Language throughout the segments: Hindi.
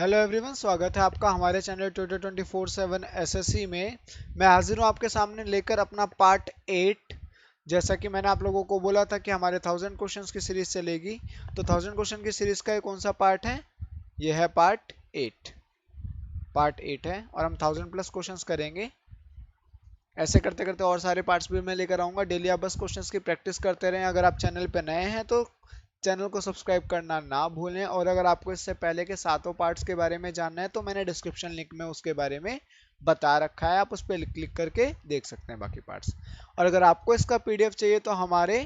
हेलो एवरीवन, स्वागत है आपका हमारे चैनल ट्यूटर 24/7 एसएससी में। मैं हाजिर हूँ आपके सामने लेकर अपना पार्ट 8। जैसा कि मैंने आप लोगों को बोला था कि हमारे 1000 क्वेश्चंस की सीरीज चलेगी, तो 1000 क्वेश्चन की सीरीज का ये कौन सा पार्ट है? यह है पार्ट 8। पार्ट 8 है और हम 1000 प्लस क्वेश्चंस करेंगे। ऐसे करते करते और सारे पार्ट्स भी मैं लेकर आऊंगा। डेली आप बस क्वेश्चंस की प्रैक्टिस करते रहें। अगर आप चैनल पे नए हैं तो चैनल को सब्सक्राइब करना ना भूलें, और अगर आपको इससे पहले के सातों पार्ट्स के बारे में जानना है तो मैंने डिस्क्रिप्शन लिंक में उसके बारे में बता रखा है, आप उस पर क्लिक करके देख सकते हैं बाकी पार्ट्स। और अगर आपको इसका पीडीएफ चाहिए तो हमारे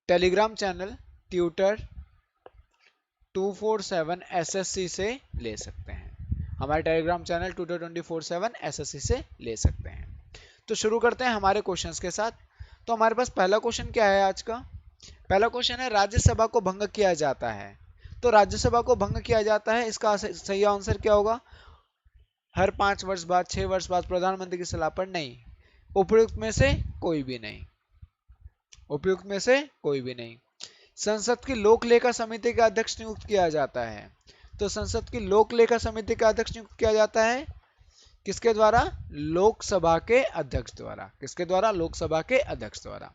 टेलीग्राम चैनल ट्यूटर 247 एसएससी से ले सकते हैं। हमारे टेलीग्राम चैनल ट्यूटर 24/7 एसएससी से ले सकते हैं। तो शुरू करते हैं हमारे क्वेश्चंस के साथ। तो हमारे पास पहला क्वेश्चन क्या है आज का? पहला क्वेश्चन है, राज्यसभा को भंग किया जाता है। तो राज्यसभा को भंग किया जाता है, इसका सही आंसर क्या होगा? हर 5 वर्ष बाद, 6 वर्ष बाद प्रधानमंत्री की सलाह पर नहीं। उपयुक्त में से कोई भी नहीं। उपयुक्त में से कोई भी नहीं। संसद की लोक लेखा समिति का अध्यक्ष नियुक्त किया जाता है। तो संसद की लोक लेखा समिति का अध्यक्ष नियुक्त किया जाता है किसके द्वारा? लोकसभा के अध्यक्ष द्वारा। किसके द्वारा? लोकसभा के अध्यक्ष द्वारा।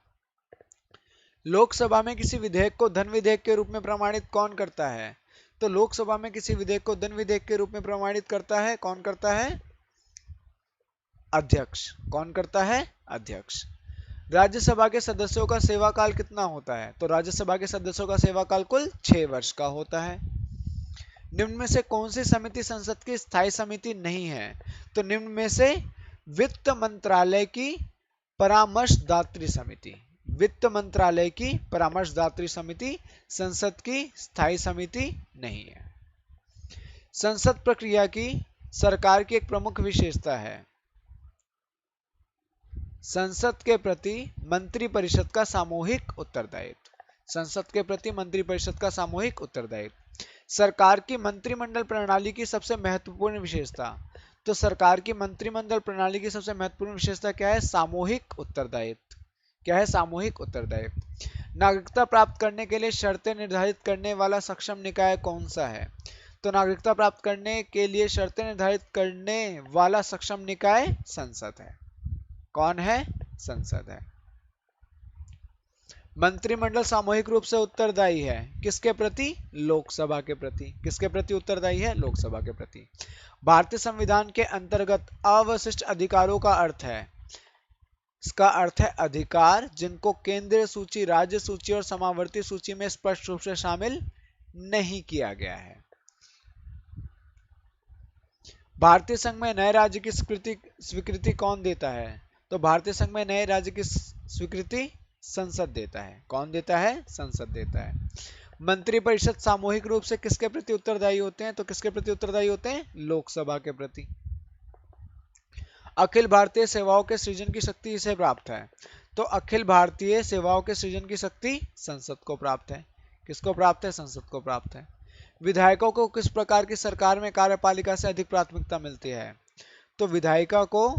लोकसभा में किसी विधेयक को धन विधेयक के रूप में प्रमाणित कौन करता है? तो लोकसभा में किसी विधेयक को धन विधेयक के रूप में प्रमाणित करता है, कौन करता है? अध्यक्ष। कौन करता है? अध्यक्ष। राज्यसभा के सदस्यों का सेवा काल कितना होता है? तो राज्यसभा के सदस्यों का सेवा काल कुल 6 वर्ष का होता है। निम्न में से कौन सी समिति संसद की स्थायी समिति नहीं है? तो निम्न में से वित्त मंत्रालय की परामर्शदात्री समिति। वित्त मंत्रालय की परामर्शदात्री समिति संसद की स्थायी समिति नहीं है। संसद प्रक्रिया की सरकार की एक प्रमुख विशेषता है, संसद के प्रति मंत्रिपरिषद का सामूहिक उत्तरदायित्व। संसद के प्रति मंत्रिपरिषद का सामूहिक उत्तरदायित्व। सरकार की मंत्रिमंडल प्रणाली की सबसे महत्वपूर्ण विशेषता। तो सरकार की मंत्रिमंडल प्रणाली की सबसे महत्वपूर्ण विशेषता क्या है? सामूहिक उत्तरदायित्व। क्या है? सामूहिक उत्तरदायित्व। नागरिकता प्राप्त करने के लिए शर्तें निर्धारित करने वाला सक्षम निकाय कौन सा है? तो नागरिकता प्राप्त करने के लिए शर्तें निर्धारित करने वाला सक्षम निकाय संसद है। कौन है? संसद है। मंत्रिमंडल सामूहिक रूप से उत्तरदायी है किसके प्रति? लोकसभा के प्रति। किसके प्रति उत्तरदायी है? लोकसभा के प्रति। भारतीय संविधान के अंतर्गत अवशिष्ट अधिकारों का अर्थ है, इसका अर्थ है अधिकार जिनको केंद्रीय सूची, राज्य सूची और समावर्ती सूची में स्पष्ट रूप से शामिल नहीं किया गया है। भारतीय संघ में नए राज्य की स्वीकृति कौन देता है? तो भारतीय संघ में नए राज्य की स्वीकृति संसद देता है। कौन देता है? संसद देता है। मंत्रिपरिषद सामूहिक रूप से किसके प्रति उत्तरदायी होते हैं? तो किसके प्रति उत्तरदायी होते हैं? लोकसभा के प्रति। अखिल भारतीय सेवाओं के सृजन की शक्ति इसे प्राप्त है। तो अखिल भारतीय सेवाओं के सृजन की शक्ति संसद को प्राप्त है। किसको प्राप्त है? संसद को प्राप्त है। विधायकों को किस प्रकार की सरकार में कार्यपालिका से अधिक प्राथमिकता मिलती है? तो विधायिका को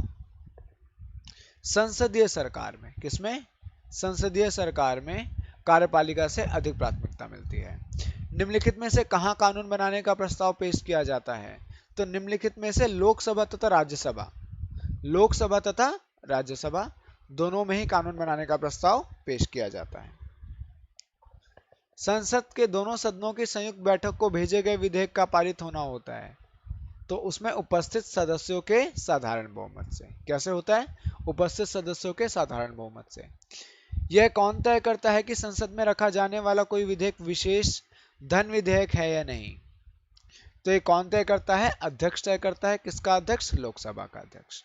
संसदीय सरकार में, किसमें? संसदीय सरकार में कार्यपालिका से अधिक प्राथमिकता मिलती है। निम्नलिखित में से कहां कानून बनाने का प्रस्ताव पेश किया जाता है? तो निम्नलिखित में से लोकसभा तथा राज्यसभा, लोकसभा तथा राज्यसभा दोनों में ही कानून बनाने का प्रस्ताव पेश किया जाता है। संसद के दोनों सदनों की संयुक्त बैठक को भेजे गए विधेयक का पारित होना होता है, तो उसमें उपस्थित सदस्यों के साधारण बहुमत से। कैसे होता है? उपस्थित सदस्यों के साधारण बहुमत से। यह कौन तय करता है कि संसद में रखा जाने वाला कोई विधेयक विशेष धन विधेयक है या नहीं? तो ये कौन तय करता है? अध्यक्ष तय करता है। किसका अध्यक्ष? लोकसभा का अध्यक्ष।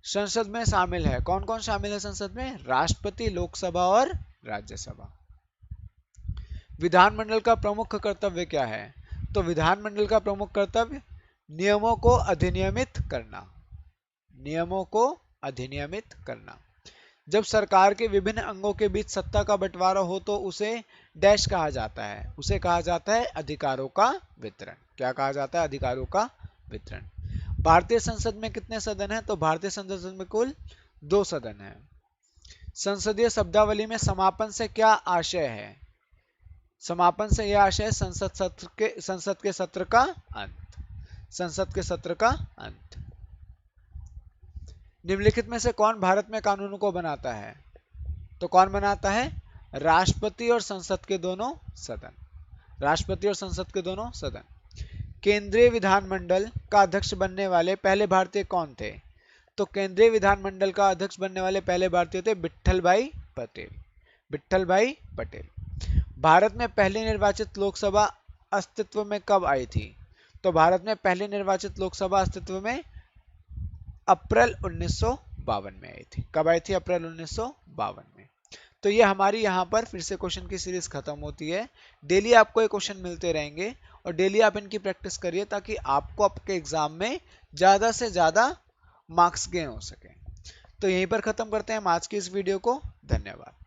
संसद में शामिल है, कौन कौन शामिल है संसद में? राष्ट्रपति, लोकसभा और राज्यसभा। विधानमंडल का प्रमुख कर्तव्य क्या है? तो विधानमंडल का प्रमुख कर्तव्य नियमों को अधिनियमित करना। नियमों को अधिनियमित करना। जब सरकार के विभिन्न अंगों के बीच सत्ता का बंटवारा हो तो उसे डैश कहा जाता है, उसे कहा जाता है अधिकारों का वितरण। क्या कहा जाता है? अधिकारों का वितरण। भारतीय संसद में कितने सदन हैं? तो भारतीय संसद में कुल 2 सदन हैं। संसदीय शब्दावली में समापन से क्या आशय है? समापन से यह आशय संसद के सत्र का अंत। संसद के सत्र का अंत। निम्नलिखित में से कौन भारत में कानूनों को बनाता है? तो कौन बनाता है? राष्ट्रपति और संसद के दोनों सदन। राष्ट्रपति और संसद के दोनों सदन। केंद्रीय विधानमंडल का अध्यक्ष बनने वाले पहले भारतीय कौन थे? तो केंद्रीय विधानमंडल का अध्यक्ष बनने वाले पहले भारतीय थे विट्ठल भाई पटेल। विट्ठल भाई पटेल। भारत में पहली निर्वाचित लोकसभा अस्तित्व में कब आई थी? तो भारत में पहली निर्वाचित लोकसभा अस्तित्व में अप्रैल 1952 में आई थी। कब आई थी? अप्रैल 1952 में। तो ये हमारी यहाँ पर फिर से क्वेश्चन की सीरीज खत्म होती है। डेली आपको ये क्वेश्चन मिलते रहेंगे और डेली आप इनकी प्रैक्टिस करिए ताकि आपको आपके एग्जाम में ज्यादा से ज्यादा मार्क्स गेन हो सके। तो यहीं पर खत्म करते हैं आज की इस वीडियो को। धन्यवाद।